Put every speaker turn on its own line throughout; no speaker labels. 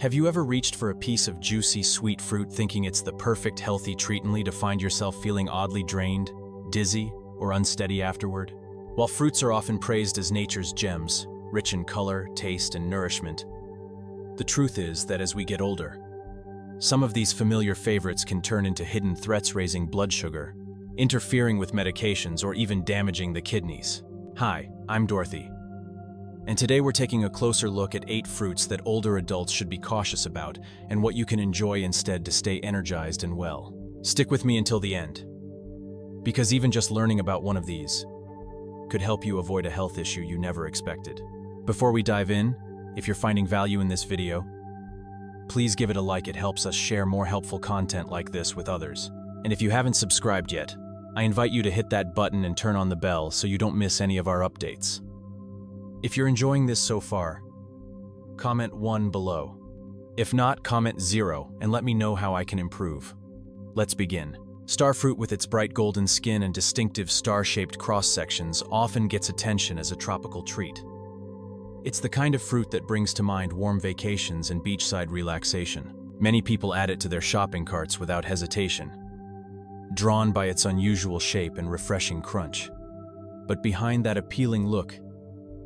Have you ever reached for a piece of juicy, sweet fruit thinking it's the perfect, healthy treat only to find yourself feeling oddly drained, dizzy, or unsteady afterward? While fruits are often praised as nature's gems, rich in color, taste, and nourishment, the truth is that as we get older, some of these familiar favorites can turn into hidden threats, raising blood sugar, interfering with medications, or even damaging the kidneys. Hi, I'm Dorothy, and today we're taking a closer look at 8 fruits that older adults should be cautious about and what you can enjoy instead to stay energized and well. Stick with me until the end, because even just learning about one of these could help you avoid a health issue you never expected. Before we dive in, if you're finding value in this video, please give it a like. It helps us share more helpful content like this with others. And if you haven't subscribed yet, I invite you to hit that button and turn on the bell so you don't miss any of our updates. If you're enjoying this so far, comment 1 below. If not, comment 0 and let me know how I can improve. Let's begin. Starfruit, with its bright golden skin and distinctive star-shaped cross-sections, often gets attention as a tropical treat. It's the kind of fruit that brings to mind warm vacations and beachside relaxation. Many people add it to their shopping carts without hesitation, drawn by its unusual shape and refreshing crunch. But behind that appealing look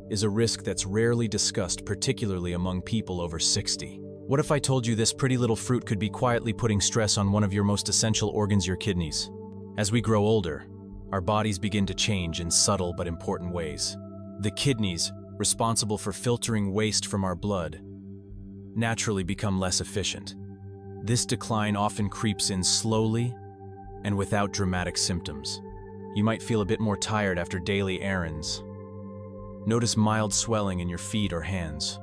is a risk that's rarely discussed, particularly among people over 60. What if I told you this pretty little fruit could be quietly putting stress on one of your most essential organs, your kidneys? As we grow older, our bodies begin to change in subtle but important ways. The kidneys, responsible for filtering waste from our blood, naturally become less efficient. This decline often creeps in slowly and without dramatic symptoms. You might feel a bit more tired after daily errands, notice mild swelling in your feet or hands,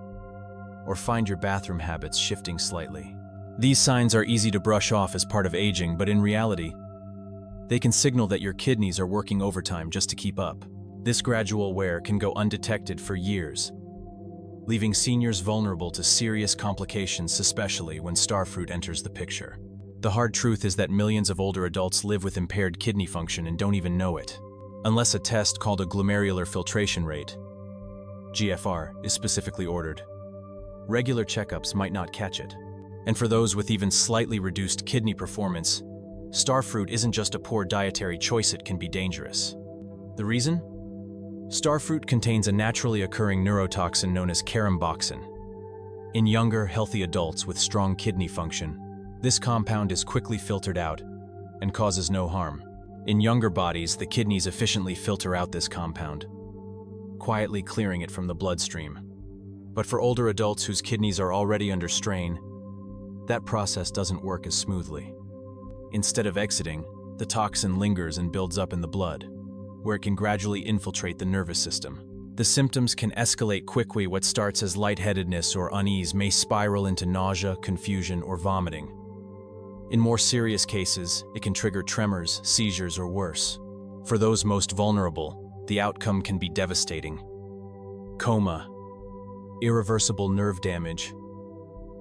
or find your bathroom habits shifting slightly. These signs are easy to brush off as part of aging, but in reality, they can signal that your kidneys are working overtime just to keep up. This gradual wear can go undetected for years, leaving seniors vulnerable to serious complications, especially when Starfruit enters the picture. The hard truth is that millions of older adults live with impaired kidney function and don't even know it, unless a test called a glomerular filtration rate, GFR, is specifically ordered. Regular checkups might not catch it. And for those with even slightly reduced kidney performance, Starfruit isn't just a poor dietary choice, it can be dangerous. The reason? Starfruit contains a naturally occurring neurotoxin known as caramboxin. In younger, healthy adults with strong kidney function, this compound is quickly filtered out and causes no harm. In younger bodies, the kidneys efficiently filter out this compound, quietly clearing it from the bloodstream. But for older adults whose kidneys are already under strain, that process doesn't work as smoothly. Instead of exiting, the toxin lingers and builds up in the blood, where it can gradually infiltrate the nervous system. The symptoms can escalate quickly. What starts as lightheadedness or unease may spiral into nausea, confusion, or vomiting. In more serious cases, it can trigger tremors, seizures, or worse. For those most vulnerable, the outcome can be devastating: coma, irreversible nerve damage,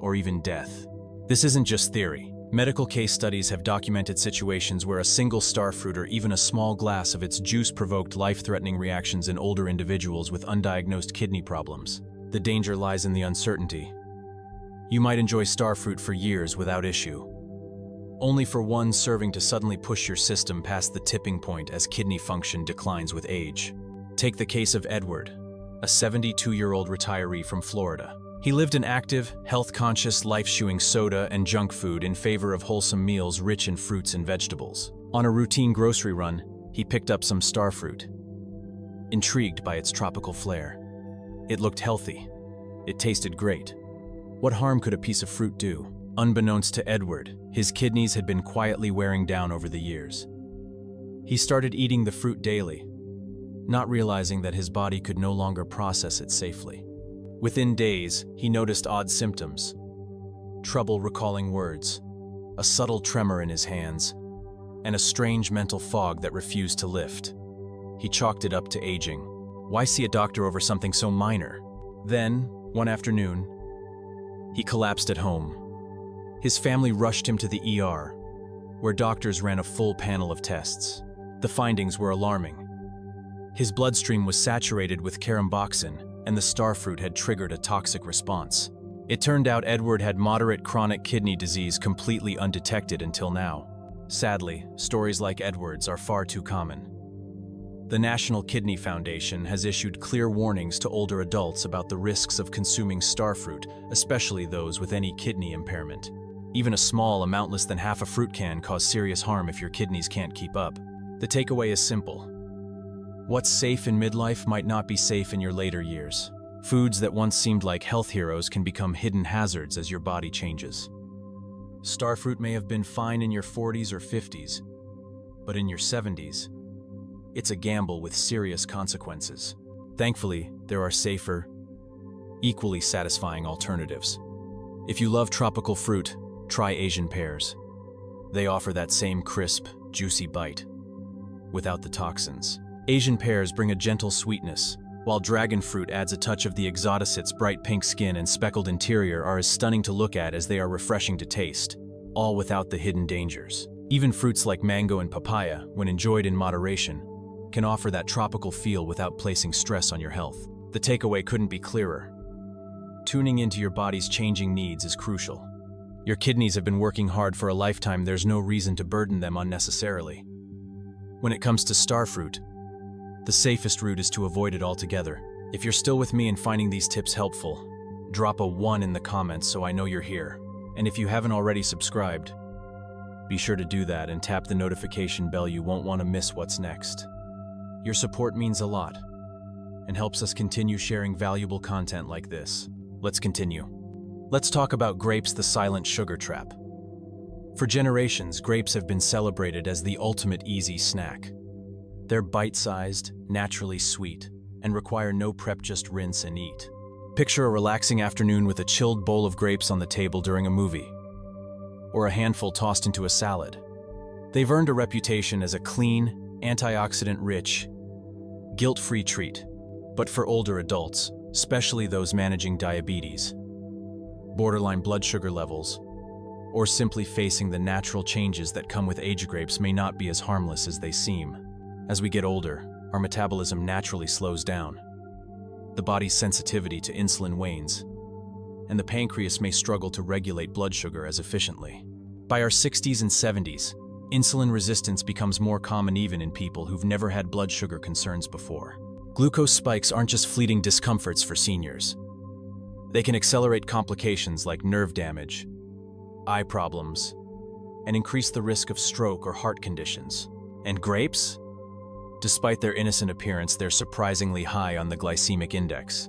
or even death. This isn't just theory. Medical case studies have documented situations where a single starfruit or even a small glass of its juice provoked life-threatening reactions in older individuals with undiagnosed kidney problems. The danger lies in the uncertainty. You might enjoy starfruit for years without issue, only for one serving to suddenly push your system past the tipping point as kidney function declines with age. Take the case of Edward, a 72-year-old retiree from Florida. He lived an active, health-conscious life, eschewing soda and junk food in favor of wholesome meals rich in fruits and vegetables. On a routine grocery run, he picked up some starfruit, intrigued by its tropical flair. It looked healthy. It tasted great. What harm could a piece of fruit do? Unbeknownst to Edward, his kidneys had been quietly wearing down over the years. He started eating the fruit daily, not realizing that his body could no longer process it safely. Within days, he noticed odd symptoms: trouble recalling words, a subtle tremor in his hands, and a strange mental fog that refused to lift. He chalked it up to aging. Why see a doctor over something so minor? Then, one afternoon, he collapsed at home. His family rushed him to the ER, where doctors ran a full panel of tests. The findings were alarming. His bloodstream was saturated with caramboxin, and the starfruit had triggered a toxic response. It turned out Edward had moderate chronic kidney disease completely undetected until now. Sadly, stories like Edward's are far too common. The National Kidney Foundation has issued clear warnings to older adults about the risks of consuming starfruit, especially those with any kidney impairment. Even a small amount less than half a fruit can cause serious harm if your kidneys can't keep up. The takeaway is simple. What's safe in midlife might not be safe in your later years. Foods that once seemed like health heroes can become hidden hazards as your body changes. Starfruit may have been fine in your 40s or 50s, but in your 70s, it's a gamble with serious consequences. Thankfully, there are safer, equally satisfying alternatives. If you love tropical fruit, try Asian pears. They offer that same crisp, juicy bite, without the toxins. Asian pears bring a gentle sweetness, while dragon fruit adds a touch of the exotic's bright pink skin and speckled interior are as stunning to look at as they are refreshing to taste, all without the hidden dangers. Even fruits like mango and papaya, when enjoyed in moderation, can offer that tropical feel without placing stress on your health. The takeaway couldn't be clearer. Tuning into your body's changing needs is crucial. Your kidneys have been working hard for a lifetime, there's no reason to burden them unnecessarily. When it comes to starfruit, the safest route is to avoid it altogether. If you're still with me and finding these tips helpful, drop a 1 in the comments so I know you're here. And if you haven't already subscribed, be sure to do that and tap the notification bell. You won't want to miss what's next. Your support means a lot and helps us continue sharing valuable content like this. Let's continue. Let's talk about grapes, the silent sugar trap. For generations, grapes have been celebrated as the ultimate easy snack. They're bite-sized, naturally sweet, and require no prep, just rinse and eat. Picture a relaxing afternoon with a chilled bowl of grapes on the table during a movie, or a handful tossed into a salad. They've earned a reputation as a clean, antioxidant-rich, guilt-free treat. But for older adults, especially those managing diabetes, borderline blood sugar levels, or simply facing the natural changes that come with age, grapes may not be as harmless as they seem. As we get older, our metabolism naturally slows down. The body's sensitivity to insulin wanes, and the pancreas may struggle to regulate blood sugar as efficiently. By our 60s and 70s, insulin resistance becomes more common even in people who've never had blood sugar concerns before. Glucose spikes aren't just fleeting discomforts for seniors. They can accelerate complications like nerve damage, eye problems, and increase the risk of stroke or heart conditions. And grapes? Despite their innocent appearance, they're surprisingly high on the glycemic index.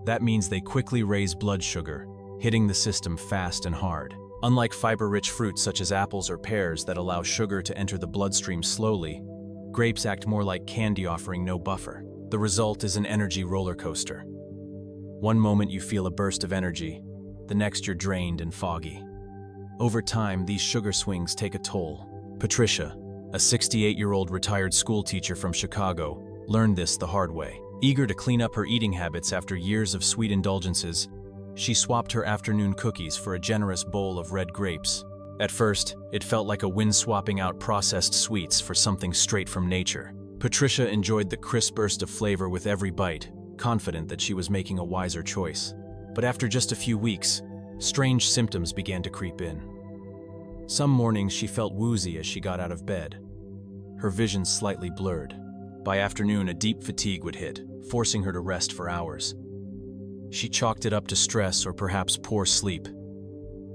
That means they quickly raise blood sugar, hitting the system fast and hard. Unlike fiber-rich fruits such as apples or pears that allow sugar to enter the bloodstream slowly, grapes act more like candy, offering no buffer. The result is an energy roller coaster. One moment you feel a burst of energy, the next you're drained and foggy. Over time, these sugar swings take a toll. Patricia, a 68-year-old retired school teacher from Chicago, learned this the hard way. Eager to clean up her eating habits after years of sweet indulgences, she swapped her afternoon cookies for a generous bowl of red grapes. At first, it felt like a win, swapping out processed sweets for something straight from nature. Patricia enjoyed the crisp burst of flavor with every bite, confident that she was making a wiser choice. But after just a few weeks, strange symptoms began to creep in. Some mornings she felt woozy as she got out of bed, her vision slightly blurred. By afternoon, a deep fatigue would hit, forcing her to rest for hours. She chalked it up to stress or perhaps poor sleep,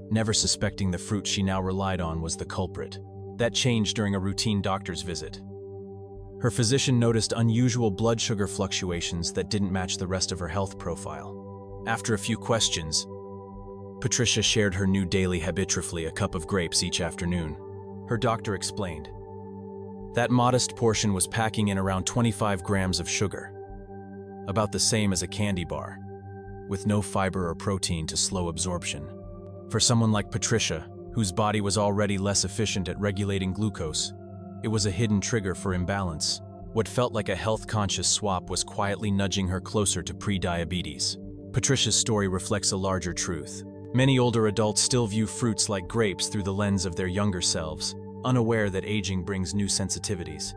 never suspecting the fruit she now relied on was the culprit. That changed during a routine doctor's visit. Her physician noticed unusual blood sugar fluctuations that didn't match the rest of her health profile. After a few questions, Patricia shared her new daily habit: a cup of grapes each afternoon. Her doctor explained that modest portion was packing in around 25 grams of sugar, about the same as a candy bar, with no fiber or protein to slow absorption. For someone like Patricia, whose body was already less efficient at regulating glucose, it was a hidden trigger for imbalance. What felt like a health-conscious swap was quietly nudging her closer to pre-diabetes. Patricia's story reflects a larger truth. Many older adults still view fruits like grapes through the lens of their younger selves, unaware that aging brings new sensitivities.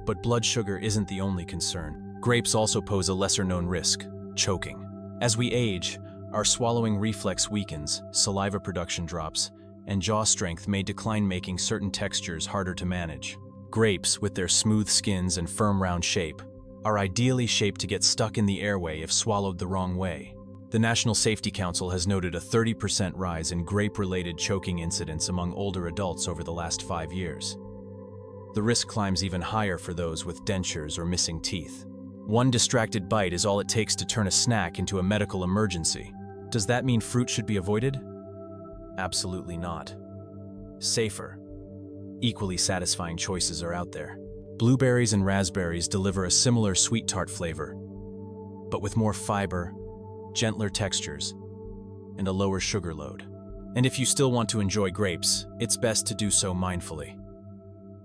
But blood sugar isn't the only concern. Grapes also pose a lesser-known risk: choking. As we age, Our swallowing reflex weakens, saliva production drops, and jaw strength may decline, making certain textures harder to manage. Grapes, with their smooth skins and firm round shape, are ideally shaped to get stuck in the airway if swallowed the wrong way. The National Safety Council has noted a 30% rise in grape-related choking incidents among older adults over the last 5 years. The risk climbs even higher for those with dentures or missing teeth. One distracted bite is all it takes to turn a snack into a medical emergency. Does that mean fruit should be avoided? Absolutely not. Safer, equally satisfying choices are out there. Blueberries and raspberries deliver a similar sweet tart flavor, but with more fiber, gentler textures, and a lower sugar load. And if you still want to enjoy grapes, it's best to do so mindfully.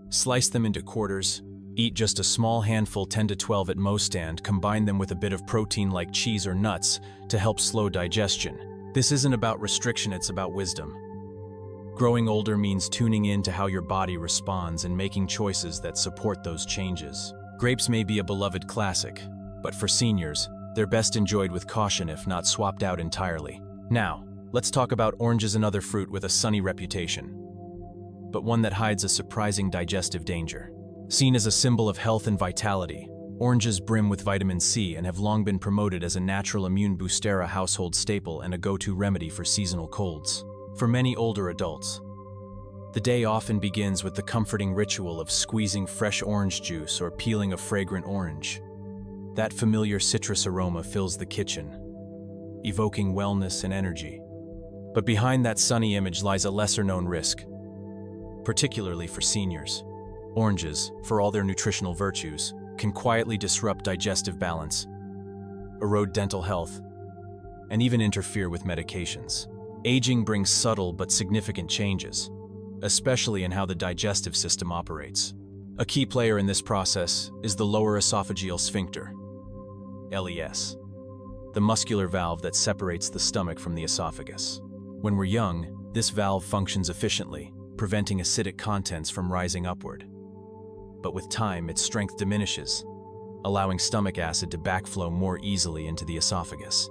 Slice them into quarters, eat just a small handful, 10 to 12 at most, and combine them with a bit of protein like cheese or nuts to help slow digestion. This isn't about restriction, it's about wisdom. Growing older means tuning in to how your body responds and making choices that support those changes. Grapes may be a beloved classic, but for seniors, they're best enjoyed with caution if not swapped out entirely. Now, let's talk about oranges, another fruit with a sunny reputation, but one that hides a surprising digestive danger. Seen as a symbol of health and vitality, oranges brim with vitamin C and have long been promoted as a natural immune booster, a household staple and a go-to remedy for seasonal colds. For many older adults, the day often begins with the comforting ritual of squeezing fresh orange juice or peeling a fragrant orange. That familiar citrus aroma fills the kitchen, evoking wellness and energy. But behind that sunny image lies a lesser-known risk, particularly for seniors. Oranges, for all their nutritional virtues, can quietly disrupt digestive balance, erode dental health, and even interfere with medications. Aging brings subtle but significant changes, especially in how the digestive system operates. A key player in this process is the lower esophageal sphincter, LES, the muscular valve that separates the stomach from the esophagus. When we're young, this valve functions efficiently, preventing acidic contents from rising upward. But with time, its strength diminishes, allowing stomach acid to backflow more easily into the esophagus.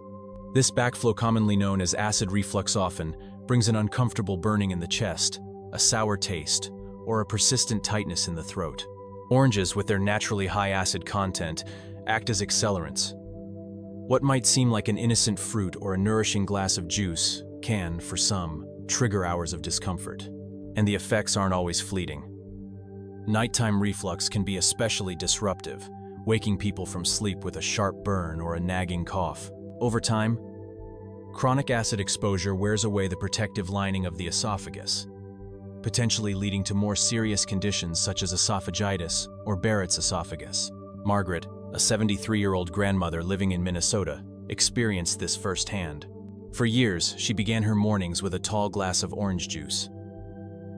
This backflow, commonly known as acid reflux, often brings an uncomfortable burning in the chest, a sour taste, or a persistent tightness in the throat. Oranges, with their naturally high acid content, act as accelerants. What might seem like an innocent fruit or a nourishing glass of juice can, for some, trigger hours of discomfort. And the effects aren't always fleeting. Nighttime reflux can be especially disruptive, waking people from sleep with a sharp burn or a nagging cough. Over time, chronic acid exposure wears away the protective lining of the esophagus, potentially leading to more serious conditions such as esophagitis or Barrett's esophagus. Margaret, a 73-year-old grandmother living in Minnesota, experienced this firsthand. For years, she began her mornings with a tall glass of orange juice,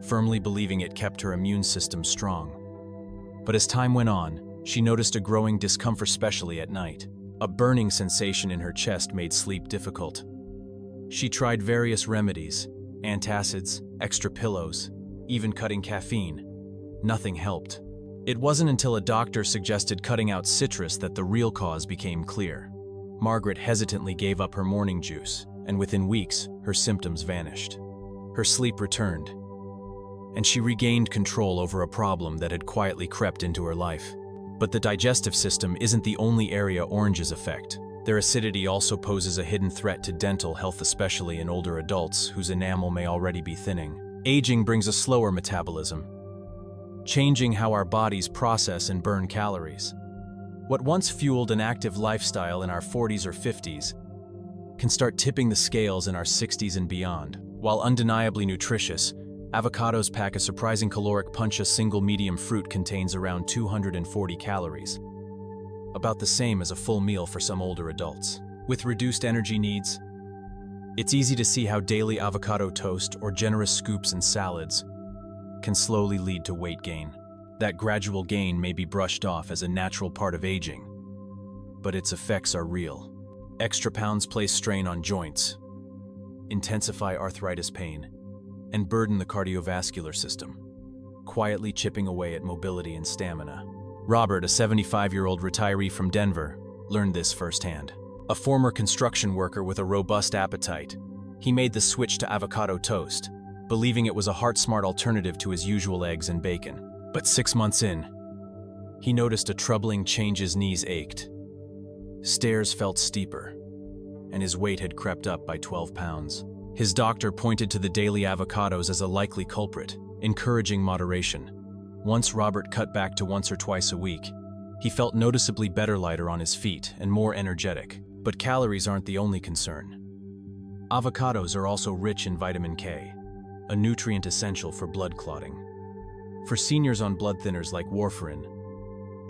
firmly believing it kept her immune system strong. But as time went on, she noticed a growing discomfort, especially at night. A burning sensation in her chest made sleep difficult. She tried various remedies, antacids, extra pillows, even cutting caffeine. Nothing helped. It wasn't until a doctor suggested cutting out citrus that the real cause became clear. Margaret hesitantly gave up her morning juice, and within weeks, her symptoms vanished. Her sleep returned, and she regained control over a problem that had quietly crept into her life. But the digestive system isn't the only area oranges affect. Their acidity also poses a hidden threat to dental health, especially in older adults whose enamel may already be thinning. Aging brings a slower metabolism, changing how our bodies process and burn calories. What once fueled an active lifestyle in our 40s or 50s can start tipping the scales in our 60s and beyond. While undeniably nutritious, avocados pack a surprising caloric punch. A single medium fruit contains around 240 calories, about the same as a full meal for some older adults. With reduced energy needs, it's easy to see how daily avocado toast or generous scoops in salads can slowly lead to weight gain. That gradual gain may be brushed off as a natural part of aging, but its effects are real. Extra pounds place strain on joints, intensify arthritis pain, and burden the cardiovascular system, quietly chipping away at mobility and stamina. Robert, a 75-year-old retiree from Denver, learned this firsthand. A former construction worker with a robust appetite, he made the switch to avocado toast, believing it was a heart-smart alternative to his usual eggs and bacon. But 6 months in, he noticed a troubling change. His knees ached. Stairs felt steeper, and his weight had crept up by 12 pounds. His doctor pointed to the daily avocados as a likely culprit, encouraging moderation. Once Robert cut back to once or twice a week, he felt noticeably better, lighter on his feet, and more energetic. But calories aren't the only concern. Avocados are also rich in vitamin K, a nutrient essential for blood clotting. For seniors on blood thinners like warfarin,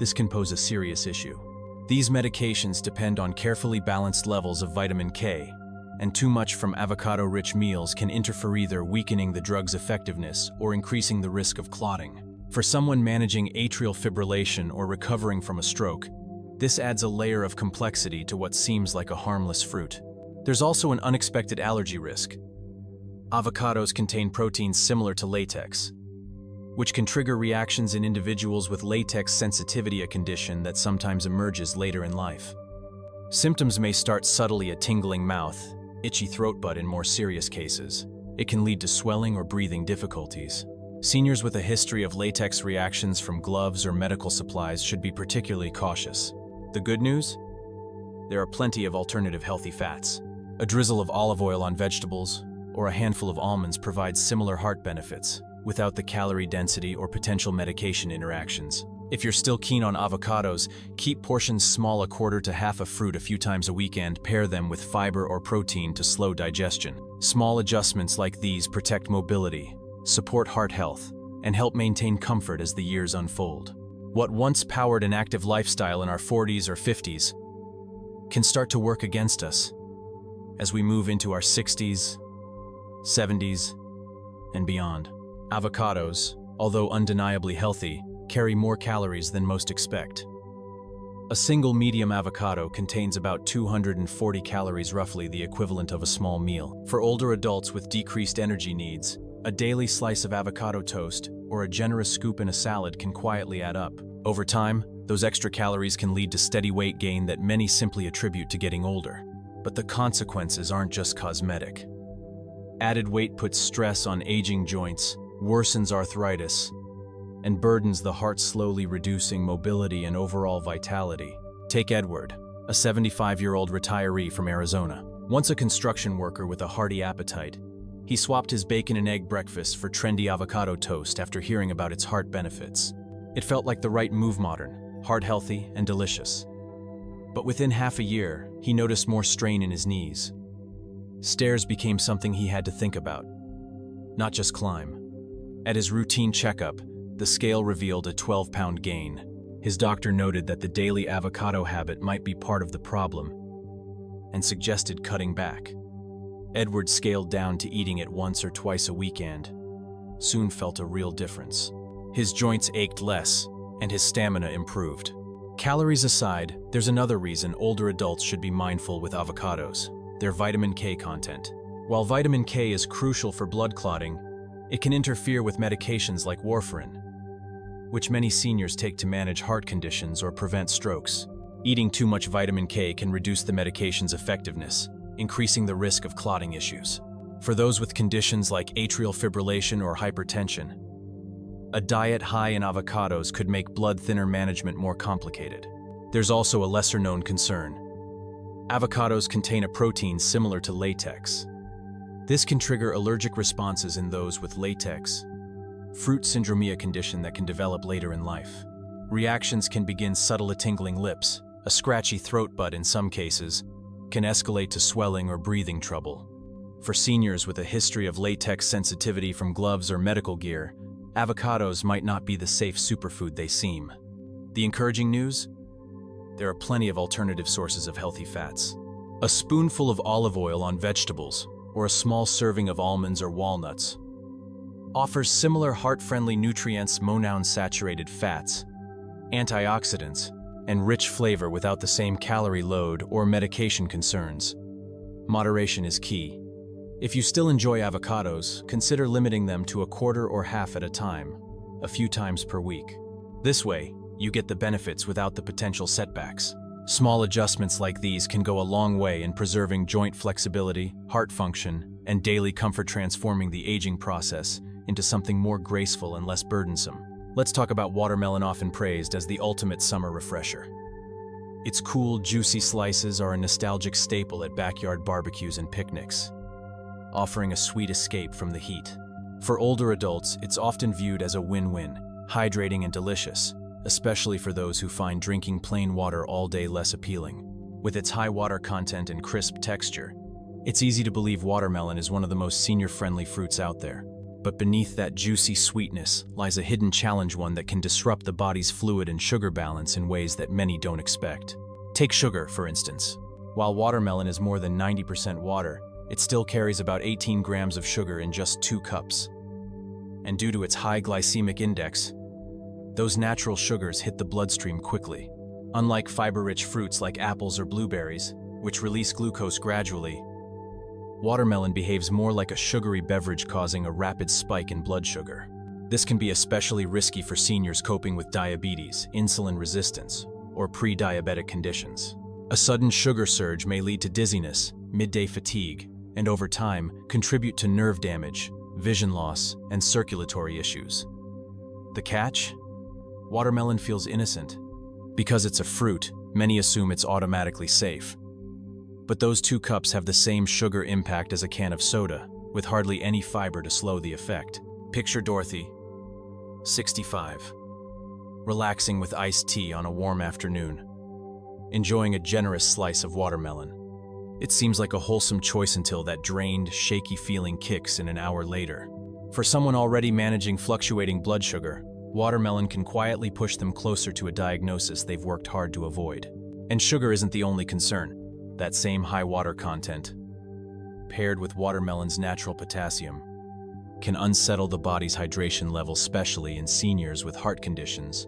this can pose a serious issue. These medications depend on carefully balanced levels of vitamin K, and too much from avocado-rich meals can interfere, either weakening the drug's effectiveness or increasing the risk of clotting. For someone managing atrial fibrillation or recovering from a stroke, this adds a layer of complexity to what seems like a harmless fruit. There's also an unexpected allergy risk. Avocados contain proteins similar to latex, which can trigger reactions in individuals with latex sensitivity, a condition that sometimes emerges later in life. Symptoms may start subtly: a tingling mouth, itchy throat, but in more serious cases, it can lead to swelling or breathing difficulties. Seniors with a history of latex reactions from gloves or medical supplies should be particularly cautious. The good news? There are plenty of alternative healthy fats. A drizzle of olive oil on vegetables or a handful of almonds provides similar heart benefits without the calorie density or potential medication interactions. If you're still keen on avocados, keep portions small, a quarter to half a fruit a few times a week, and pair them with fiber or protein to slow digestion. Small adjustments like these protect mobility, support heart health, and help maintain comfort as the years unfold. What once powered an active lifestyle in our 40s or 50s can start to work against us as we move into our 60s, 70s, and beyond. Avocados, although undeniably healthy, carry more calories than most expect. A single medium avocado contains about 240 calories, roughly the equivalent of a small meal. For older adults with decreased energy needs, a daily slice of avocado toast or a generous scoop in a salad can quietly add up. Over time, those extra calories can lead to steady weight gain that many simply attribute to getting older. But the consequences aren't just cosmetic. Added weight puts stress on aging joints, worsens arthritis, and burdens the heart, slowly reducing mobility and overall vitality. Take Edward, a 75-year-old retiree from Arizona. Once a construction worker with a hearty appetite, he swapped his bacon and egg breakfast for trendy avocado toast after hearing about its heart benefits. It felt like the right move: modern, heart-healthy, and delicious. But within half a year, he noticed more strain in his knees. Stairs became something he had to think about, not just climb. At his routine checkup, the scale revealed a 12-pound gain. His doctor noted that the daily avocado habit might be part of the problem and suggested cutting back. Edward scaled down to eating it once or twice a week and soon felt a real difference. His joints ached less, and his stamina improved. Calories aside, there's another reason older adults should be mindful with avocados: their vitamin K content. While vitamin K is crucial for blood clotting, it can interfere with medications like warfarin, which many seniors take to manage heart conditions or prevent strokes. Eating too much vitamin K can reduce the medication's effectiveness, increasing the risk of clotting issues. For those with conditions like atrial fibrillation or hypertension, a diet high in avocados could make blood thinner management more complicated. There's also a lesser-known concern. Avocados contain a protein similar to latex. This can trigger allergic responses in those with latex fruit syndrome, a condition that can develop later in life. Reactions can begin subtle: a tingling lips, a scratchy throat, but in some cases, can escalate to swelling or breathing trouble. For seniors with a history of latex sensitivity from gloves or medical gear, avocados might not be the safe superfood they seem. The encouraging news? There are plenty of alternative sources of healthy fats. A spoonful of olive oil on vegetables, or a small serving of almonds or walnuts, offers similar heart-friendly nutrients: monounsaturated fats, antioxidants, and rich flavor without the same calorie load or medication concerns. Moderation is key. If you still enjoy avocados, consider limiting them to a quarter or half at a time, a few times per week. This way, you get the benefits without the potential setbacks. Small adjustments like these can go a long way in preserving joint flexibility, heart function, and daily comfort, transforming the aging process into something more graceful and less burdensome. Let's talk about watermelon, often praised as the ultimate summer refresher. Its cool, juicy slices are a nostalgic staple at backyard barbecues and picnics, offering a sweet escape from the heat. For older adults, it's often viewed as a win-win, hydrating and delicious, especially for those who find drinking plain water all day less appealing. With its high water content and crisp texture, it's easy to believe watermelon is one of the most senior-friendly fruits out there. But beneath that juicy sweetness lies a hidden challenge, one that can disrupt the body's fluid and sugar balance in ways that many don't expect. Take sugar, for instance. While watermelon is more than 90% water, it still carries about 18 grams of sugar in just 2 cups. And due to its high glycemic index, those natural sugars hit the bloodstream quickly. Unlike fiber-rich fruits like apples or blueberries, which release glucose gradually, watermelon behaves more like a sugary beverage, causing a rapid spike in blood sugar. This can be especially risky for seniors coping with diabetes, insulin resistance, or pre-diabetic conditions. A sudden sugar surge may lead to dizziness, midday fatigue, and over time, contribute to nerve damage, vision loss, and circulatory issues. The catch? Watermelon feels innocent. Because it's a fruit, many assume it's automatically safe. But those 2 cups have the same sugar impact as a can of soda, with hardly any fiber to slow the effect. Picture Dorothy, 65, relaxing with iced tea on a warm afternoon, enjoying a generous slice of watermelon. It seems like a wholesome choice until that drained, shaky feeling kicks in an hour later. For someone already managing fluctuating blood sugar, watermelon can quietly push them closer to a diagnosis they've worked hard to avoid. And sugar isn't the only concern. That same high water content, paired with watermelon's natural potassium, can unsettle the body's hydration levels, especially in seniors with heart conditions,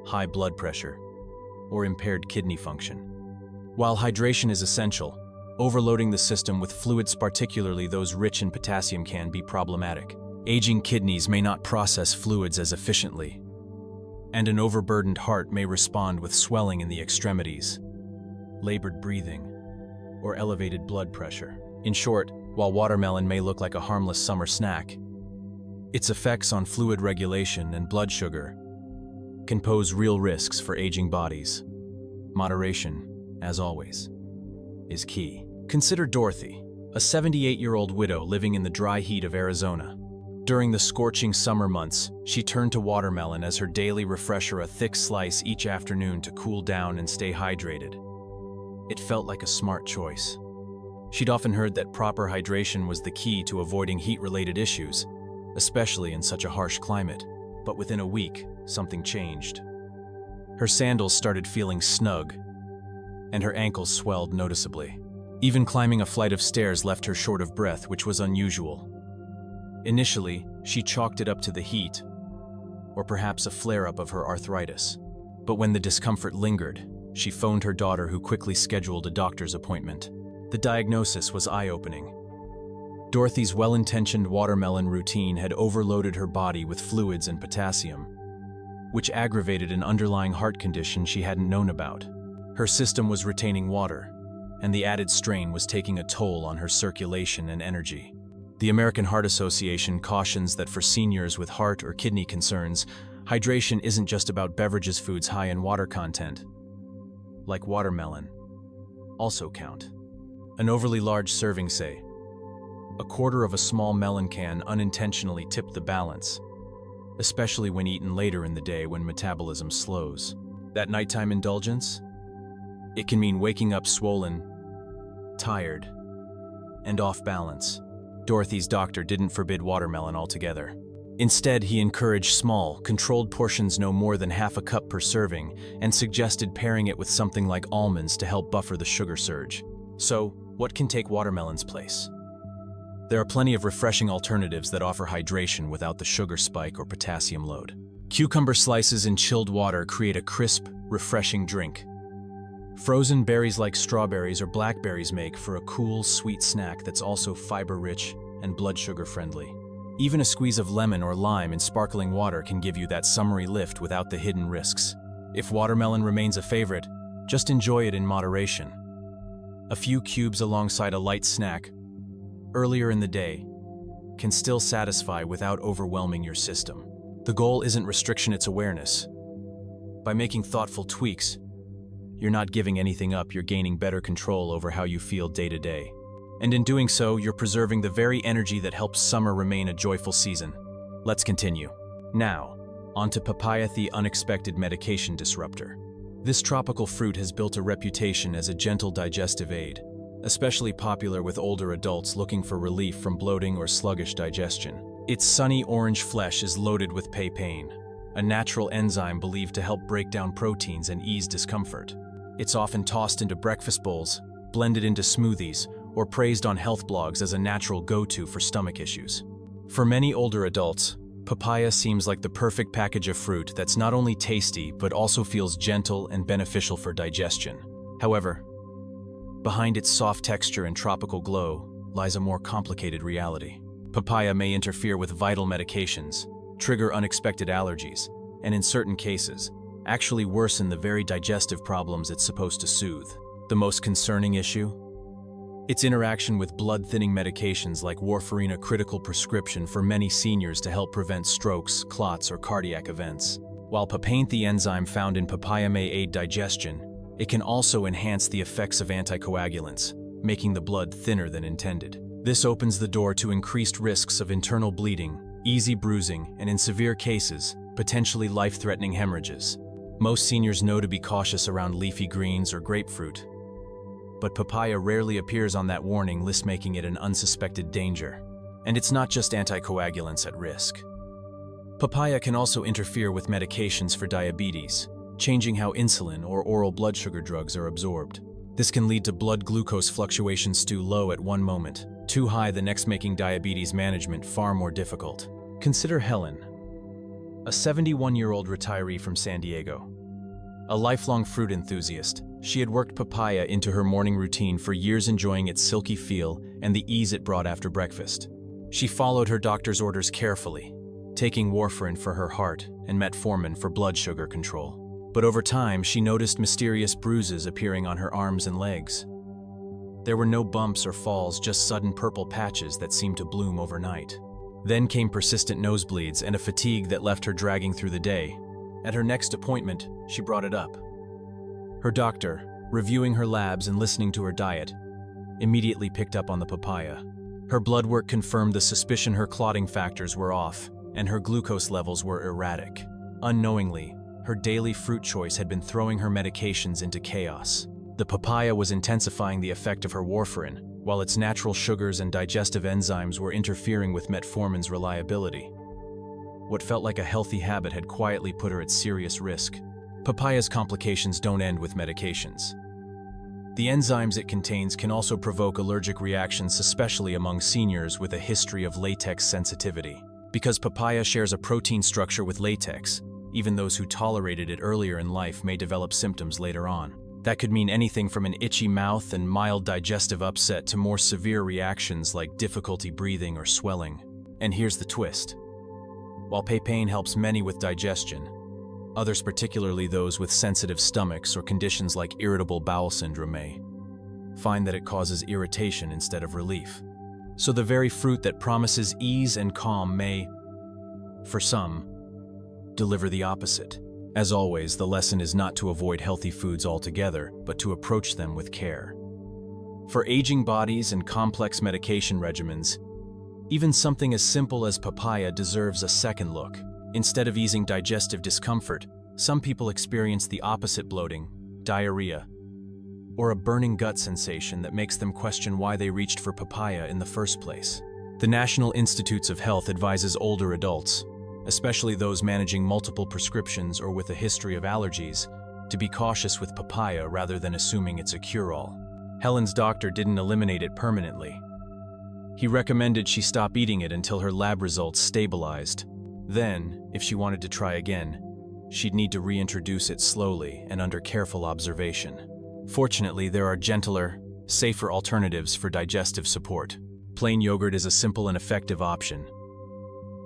high blood pressure, or impaired kidney function. While hydration is essential, overloading the system with fluids, particularly those rich in potassium, can be problematic. Aging kidneys may not process fluids as efficiently, and an overburdened heart may respond with swelling in the extremities, labored breathing, or elevated blood pressure. In short, while watermelon may look like a harmless summer snack, its effects on fluid regulation and blood sugar can pose real risks for aging bodies. Moderation, as always, is key. Consider Dorothy, a 78-year-old widow living in the dry heat of Arizona. During the scorching summer months, she turned to watermelon as her daily refresher, a thick slice each afternoon to cool down and stay hydrated. It felt like a smart choice. She'd often heard that proper hydration was the key to avoiding heat-related issues, especially in such a harsh climate. But within a week, something changed. Her sandals started feeling snug, and her ankles swelled noticeably. Even climbing a flight of stairs left her short of breath, which was unusual. Initially, she chalked it up to the heat, or perhaps a flare-up of her arthritis. But when the discomfort lingered, she phoned her daughter, who quickly scheduled a doctor's appointment. The diagnosis was eye-opening. Dorothy's well-intentioned watermelon routine had overloaded her body with fluids and potassium, which aggravated an underlying heart condition she hadn't known about. Her system was retaining water, and the added strain was taking a toll on her circulation and energy. The American Heart Association cautions that for seniors with heart or kidney concerns, hydration isn't just about beverages. Foods high in water content, like watermelon, also count. An overly large serving, say a quarter of a small melon, can unintentionally tip the balance, especially when eaten later in the day when metabolism slows. That nighttime indulgence? It can mean waking up swollen, tired, and off balance. Dorothy's doctor didn't forbid watermelon altogether. Instead, he encouraged small, controlled portions, no more than half a cup per serving, and suggested pairing it with something like almonds to help buffer the sugar surge. So, what can take watermelon's place? There are plenty of refreshing alternatives that offer hydration without the sugar spike or potassium load. Cucumber slices in chilled water create a crisp, refreshing drink. Frozen berries like strawberries or blackberries make for a cool, sweet snack that's also fiber-rich and blood sugar-friendly. Even a squeeze of lemon or lime in sparkling water can give you that summery lift without the hidden risks. If watermelon remains a favorite, Just enjoy it in moderation. A few cubes alongside a light snack earlier in the day can still satisfy without overwhelming your system. The goal isn't restriction, it's awareness. By making thoughtful tweaks, you're not giving anything up, you're gaining better control over how you feel day to day. And in doing so, you're preserving the very energy that helps summer remain a joyful season. Let's continue. Now, onto papaya, the unexpected medication disruptor. This tropical fruit has built a reputation as a gentle digestive aid, especially popular with older adults looking for relief from bloating or sluggish digestion. Its sunny orange flesh is loaded with papain, a natural enzyme believed to help break down proteins and ease discomfort. It's often tossed into breakfast bowls, blended into smoothies, or praised on health blogs as a natural go-to for stomach issues. For many older adults, papaya seems like the perfect package of fruit that's not only tasty but also feels gentle and beneficial for digestion. However, behind its soft texture and tropical glow lies a more complicated reality. Papaya may interfere with vital medications, trigger unexpected allergies, and in certain cases, actually worsen the very digestive problems it's supposed to soothe. The most concerning issue? Its interaction with blood-thinning medications like warfarin, a critical prescription for many seniors to help prevent strokes, clots, or cardiac events. While papain, the enzyme found in papaya, may aid digestion, it can also enhance the effects of anticoagulants, making the blood thinner than intended. This opens the door to increased risks of internal bleeding, easy bruising, and in severe cases, potentially life-threatening hemorrhages. Most seniors know to be cautious around leafy greens or grapefruit, but papaya rarely appears on that warning list, making it an unsuspected danger. And it's not just anticoagulants at risk. Papaya can also interfere with medications for diabetes, changing how insulin or oral blood sugar drugs are absorbed. This can lead to blood glucose fluctuations too low at one moment, too high the next, making diabetes management far more difficult. Consider Helen, a 71-year-old retiree from San Diego. A lifelong fruit enthusiast, she had worked papaya into her morning routine for years, enjoying its silky feel and the ease it brought after breakfast. She followed her doctor's orders carefully, taking warfarin for her heart and metformin for blood sugar control. But over time, she noticed mysterious bruises appearing on her arms and legs. There were no bumps or falls, just sudden purple patches that seemed to bloom overnight. Then came persistent nosebleeds and a fatigue that left her dragging through the day. At her next appointment, she brought it up. Her doctor, reviewing her labs and listening to her diet, immediately picked up on the papaya. Her blood work confirmed the suspicion her clotting factors were off, and her glucose levels were erratic. Unknowingly, her daily fruit choice had been throwing her medications into chaos. The papaya was intensifying the effect of her warfarin, while its natural sugars and digestive enzymes were interfering with metformin's reliability. What felt like a healthy habit had quietly put her at serious risk. Papaya's complications don't end with medications. The enzymes it contains can also provoke allergic reactions, especially among seniors with a history of latex sensitivity. Because papaya shares a protein structure with latex, even those who tolerated it earlier in life may develop symptoms later on. That could mean anything from an itchy mouth and mild digestive upset to more severe reactions like difficulty breathing or swelling. And here's the twist. While papain helps many with digestion, others, particularly those with sensitive stomachs or conditions like irritable bowel syndrome, may find that it causes irritation instead of relief. So the very fruit that promises ease and calm may, for some, deliver the opposite. As always, the lesson is not to avoid healthy foods altogether, but to approach them with care. For aging bodies and complex medication regimens, even something as simple as papaya deserves a second look. Instead of easing digestive discomfort, some people experience the opposite: bloating, diarrhea, or a burning gut sensation that makes them question why they reached for papaya in the first place. The National Institutes of Health advises older adults, especially those managing multiple prescriptions or with a history of allergies, to be cautious with papaya rather than assuming it's a cure-all. Helen's doctor didn't eliminate it permanently. He recommended she stop eating it until her lab results stabilized. Then, if she wanted to try again, she'd need to reintroduce it slowly and under careful observation. Fortunately, there are gentler, safer alternatives for digestive support. Plain yogurt is a simple and effective option,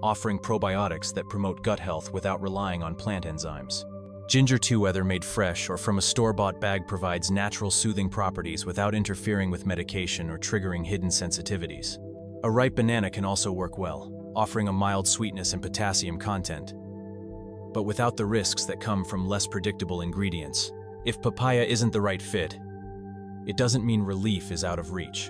offering probiotics that promote gut health without relying on plant enzymes. Ginger tea, whether made fresh or from a store-bought bag, provides natural soothing properties without interfering with medication or triggering hidden sensitivities. A ripe banana can also work well, offering a mild sweetness and potassium content, but without the risks that come from less predictable ingredients. If papaya isn't the right fit, it doesn't mean relief is out of reach.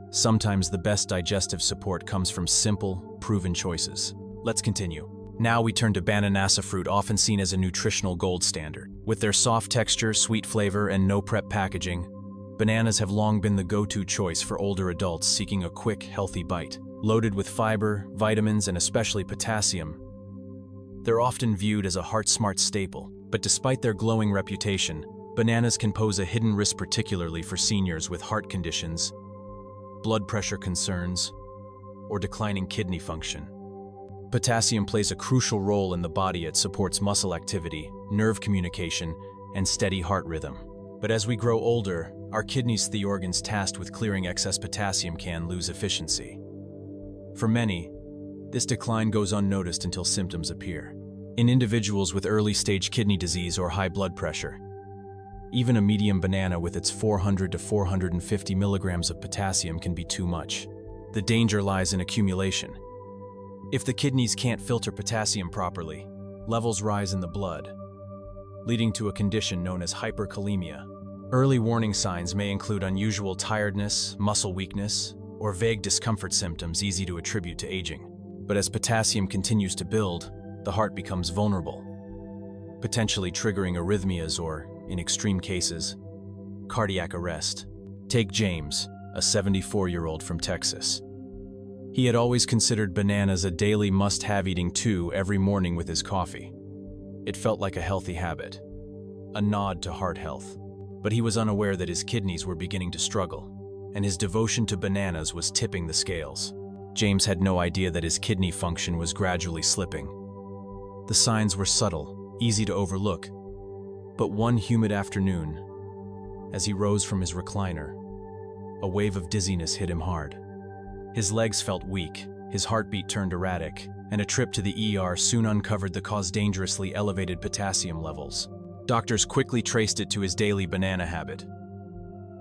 Sometimes the best digestive support comes from simple, proven choices. Let's continue. Now we turn to bananasa fruit, often seen as a nutritional gold standard. With their soft texture, sweet flavor, and no-prep packaging, bananas have long been the go-to choice for older adults seeking a quick, healthy bite. Loaded with fiber, vitamins, and especially potassium, they're often viewed as a heart-smart staple. But despite their glowing reputation, bananas can pose a hidden risk, particularly for seniors with heart conditions, blood pressure concerns, or declining kidney function. Potassium plays a crucial role in the body. It supports muscle activity, nerve communication, and steady heart rhythm. But as we grow older, our kidneys, the organs tasked with clearing excess potassium, can lose efficiency. For many, this decline goes unnoticed until symptoms appear. In individuals with early-stage kidney disease or high blood pressure, even a medium banana with its 400 to 450 milligrams of potassium can be too much. The danger lies in accumulation. If the kidneys can't filter potassium properly, levels rise in the blood, leading to a condition known as hyperkalemia. Early warning signs may include unusual tiredness, muscle weakness, or vague discomfort symptoms easy to attribute to aging. But as potassium continues to build, the heart becomes vulnerable, potentially triggering arrhythmias or, in extreme cases, cardiac arrest. Take James, a 74-year-old from Texas. He had always considered bananas a daily must-have, eating 2 every morning with his coffee. It felt like a healthy habit, a nod to heart health. But he was unaware that his kidneys were beginning to struggle, and his devotion to bananas was tipping the scales. James had no idea that his kidney function was gradually slipping. The signs were subtle, easy to overlook. But one humid afternoon, as he rose from his recliner, a wave of dizziness hit him hard. His legs felt weak, his heartbeat turned erratic, and a trip to the ER soon uncovered the cause: dangerously elevated potassium levels. Doctors quickly traced it to his daily banana habit.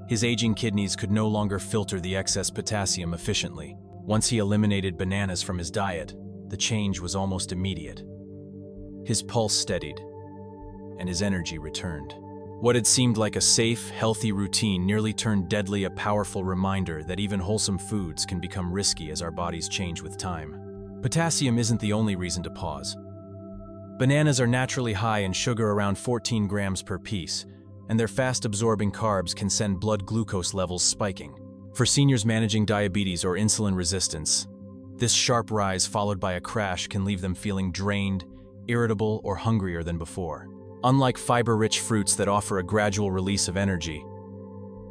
His aging kidneys could no longer filter the excess potassium efficiently. Once he eliminated bananas from his diet, the change was almost immediate. His pulse steadied, and his energy returned. What had seemed like a safe, healthy routine nearly turned deadly, a powerful reminder that even wholesome foods can become risky as our bodies change with time. Potassium isn't the only reason to pause. Bananas are naturally high in sugar, around 14 grams per piece, and their fast-absorbing carbs can send blood glucose levels spiking. For seniors managing diabetes or insulin resistance, this sharp rise followed by a crash can leave them feeling drained, irritable, or hungrier than before. Unlike fiber-rich fruits that offer a gradual release of energy,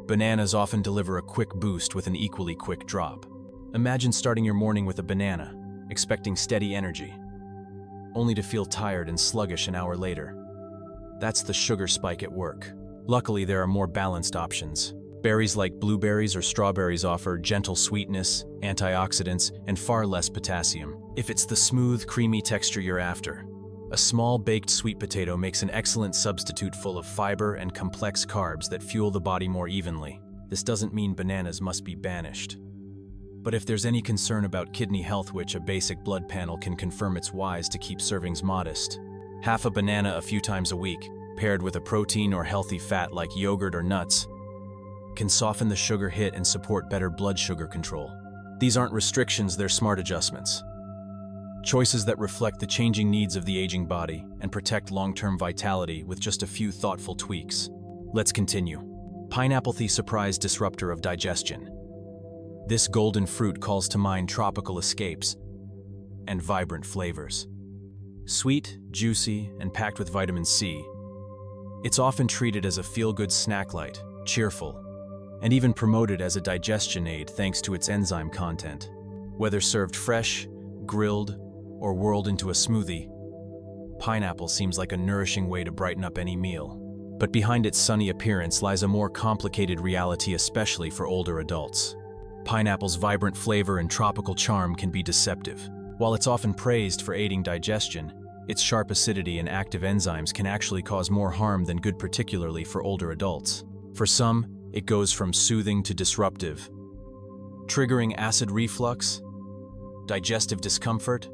bananas often deliver a quick boost with an equally quick drop. Imagine starting your morning with a banana, expecting steady energy, only to feel tired and sluggish an hour later. That's the sugar spike at work. Luckily, there are more balanced options. Berries like blueberries or strawberries offer gentle sweetness, antioxidants, and far less potassium. If it's the smooth, creamy texture you're after, a small baked sweet potato makes an excellent substitute, full of fiber and complex carbs that fuel the body more evenly. This doesn't mean bananas must be banished. But if there's any concern about kidney health, which a basic blood panel can confirm, it's wise to keep servings modest. Half a banana a few times a week, paired with a protein or healthy fat like yogurt or nuts, can soften the sugar hit and support better blood sugar control. These aren't restrictions, they're smart adjustments. Choices that reflect the changing needs of the aging body and protect long-term vitality with just a few thoughtful tweaks. Let's continue. Pineapple, the surprise disruptor of digestion. This golden fruit calls to mind tropical escapes and vibrant flavors. Sweet, juicy, and packed with vitamin C, it's often treated as a feel-good snack, light, cheerful, and even promoted as a digestion aid thanks to its enzyme content. Whether served fresh, grilled, or whirled into a smoothie, pineapple seems like a nourishing way to brighten up any meal. But behind its sunny appearance lies a more complicated reality, especially for older adults. Pineapple's vibrant flavor and tropical charm can be deceptive. While it's often praised for aiding digestion, its sharp acidity and active enzymes can actually cause more harm than good, particularly for older adults. For some, it goes from soothing to disruptive, triggering acid reflux, digestive discomfort,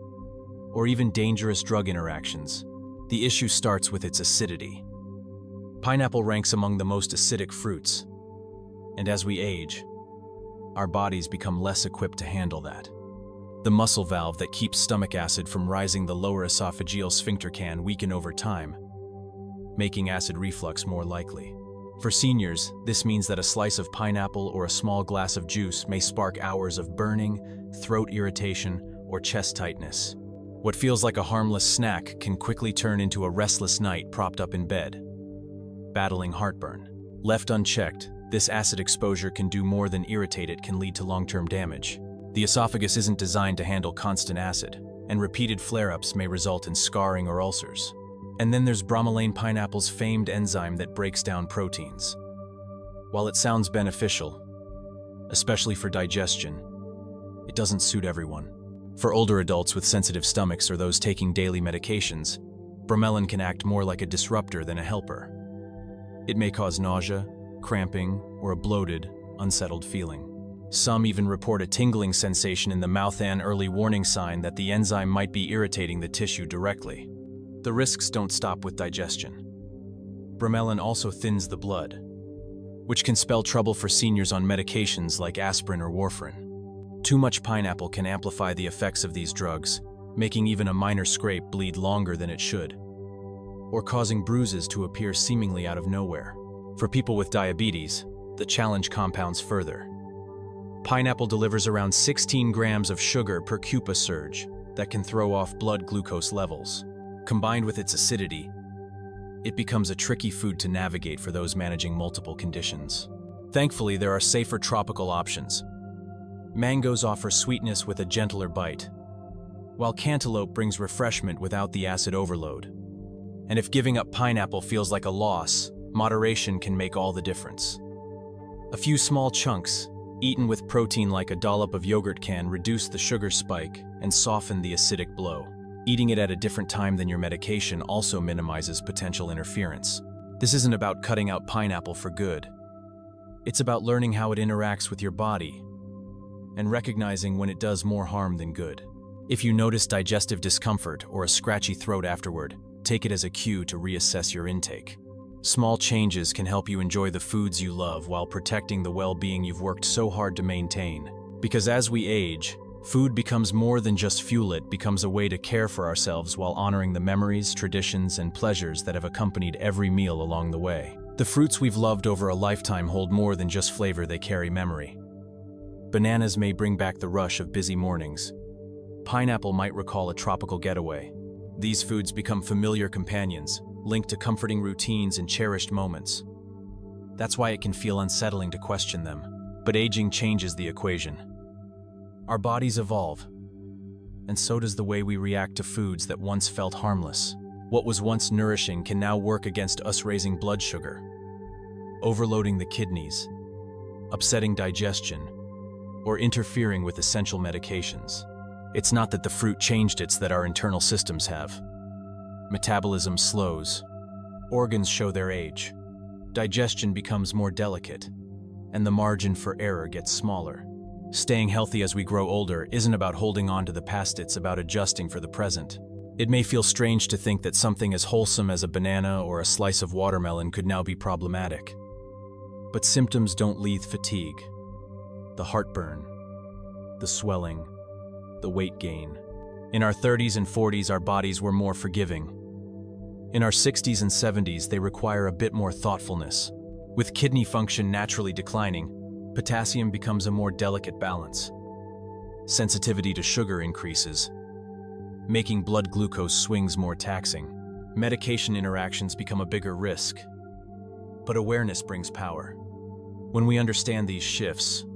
or even dangerous drug interactions. The issue starts with its acidity. Pineapple ranks among the most acidic fruits, and as we age, our bodies become less equipped to handle that. The muscle valve that keeps stomach acid from rising the lower esophageal sphincter can weaken over time, making acid reflux more likely. For seniors, this means that a slice of pineapple or a small glass of juice may spark hours of burning, throat irritation, or chest tightness. What feels like a harmless snack can quickly turn into a restless night propped up in bed, battling heartburn. Left unchecked, this acid exposure can do more than irritate. It can lead to long-term damage. The esophagus isn't designed to handle constant acid, and repeated flare-ups may result in scarring or ulcers. And then there's bromelain, pineapple's famed enzyme that breaks down proteins. While it sounds beneficial, especially for digestion, it doesn't suit everyone. For older adults with sensitive stomachs or those taking daily medications, bromelain can act more like a disruptor than a helper. It may cause nausea, cramping, or a bloated, unsettled feeling. Some even report a tingling sensation in the mouth, an early warning sign that the enzyme might be irritating the tissue directly. The risks don't stop with digestion. Bromelain also thins the blood, which can spell trouble for seniors on medications like aspirin or warfarin. Too much pineapple can amplify the effects of these drugs, making even a minor scrape bleed longer than it should, or causing bruises to appear seemingly out of nowhere. For people with diabetes, the challenge compounds further. Pineapple delivers around 16 grams of sugar per CUPA surge that can throw off blood glucose levels. Combined with its acidity, it becomes a tricky food to navigate for those managing multiple conditions. Thankfully, there are safer tropical options. Mangoes offer sweetness with a gentler bite, while cantaloupe brings refreshment without the acid overload. And if giving up pineapple feels like a loss, moderation can make all the difference. A few small chunks, eaten with protein like a dollop of yogurt, can reduce the sugar spike and soften the acidic blow. Eating it at a different time than your medication also minimizes potential interference. This isn't about cutting out pineapple for good. It's about learning how it interacts with your body and recognizing when it does more harm than good. If you notice digestive discomfort or a scratchy throat afterward, take it as a cue to reassess your intake. Small changes can help you enjoy the foods you love while protecting the well-being you've worked so hard to maintain. Because as we age, food becomes more than just fuel. It becomes a way to care for ourselves while honoring the memories, traditions, and pleasures that have accompanied every meal along the way. The fruits we've loved over a lifetime hold more than just flavor, they carry memory. Bananas may bring back the rush of busy mornings. Pineapple might recall a tropical getaway. These foods become familiar companions, linked to comforting routines and cherished moments. That's why it can feel unsettling to question them. But aging changes the equation. Our bodies evolve, and so does the way we react to foods that once felt harmless. What was once nourishing can now work against us, raising blood sugar, overloading the kidneys, upsetting digestion, or interfering with essential medications. It's not that the fruit changed, it's that our internal systems have. Metabolism slows, organs show their age, digestion becomes more delicate, and the margin for error gets smaller. Staying healthy as we grow older isn't about holding on to the past, it's about adjusting for the present. It may feel strange to think that something as wholesome as a banana or a slice of watermelon could now be problematic. But symptoms don't leave: fatigue, the heartburn, the swelling, the weight gain. In our 30s and 40s, our bodies were more forgiving. In our 60s and 70s, they require a bit more thoughtfulness. With kidney function naturally declining, potassium becomes a more delicate balance. Sensitivity to sugar increases, making blood glucose swings more taxing. Medication interactions become a bigger risk. But awareness brings power. When we understand these shifts,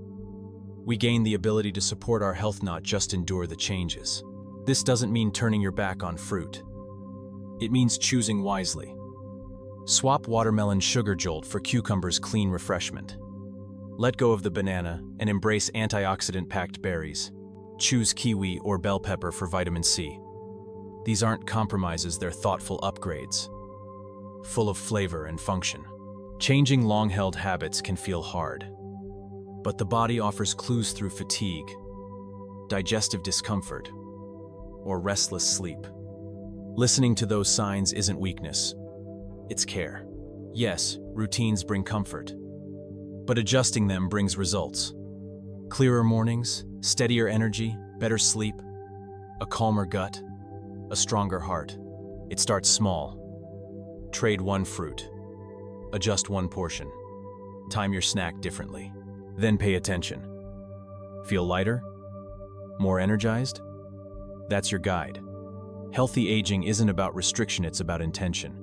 we gain the ability to support our health, not just endure the changes. This doesn't mean turning your back on fruit. It means choosing wisely. Swap watermelon sugar jolt for cucumber's clean refreshment. Let go of the banana and embrace antioxidant-packed berries. Choose kiwi or bell pepper for vitamin C. These aren't compromises, they're thoughtful upgrades, full of flavor and function. Changing long-held habits can feel hard, but the body offers clues through fatigue, digestive discomfort, or restless sleep. Listening to those signs isn't weakness, it's care. Yes, routines bring comfort, but adjusting them brings results. Clearer mornings, steadier energy, better sleep, a calmer gut, a stronger heart. It starts small. Trade one fruit. Adjust one portion. Time your snack differently. Then pay attention. Feel lighter? More energized? That's your guide. Healthy aging isn't about restriction, it's about intention.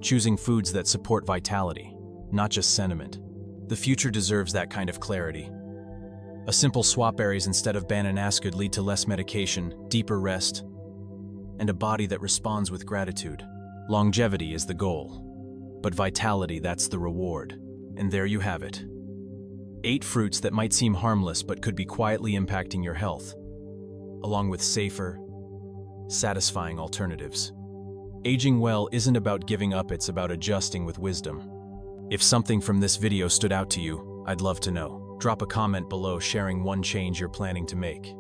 Choosing foods that support vitality, not just sentiment. The future deserves that kind of clarity. A simple swap berries instead of bananas could lead to less medication, deeper rest, and a body that responds with gratitude. Longevity is the goal, but vitality, that's the reward. And there you have it. 8 fruits that might seem harmless but could be quietly impacting your health, along with safer, satisfying alternatives. Aging well isn't about giving up, it's about adjusting with wisdom. If something from this video stood out to you, I'd love to know. Drop a comment below sharing one change you're planning to make.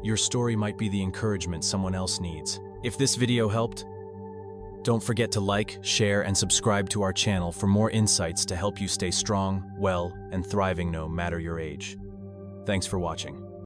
Your story might be the encouragement someone else needs. If this video helped, don't forget to like, share, and subscribe to our channel for more insights to help you stay strong, well, and thriving no matter your age. Thanks for watching.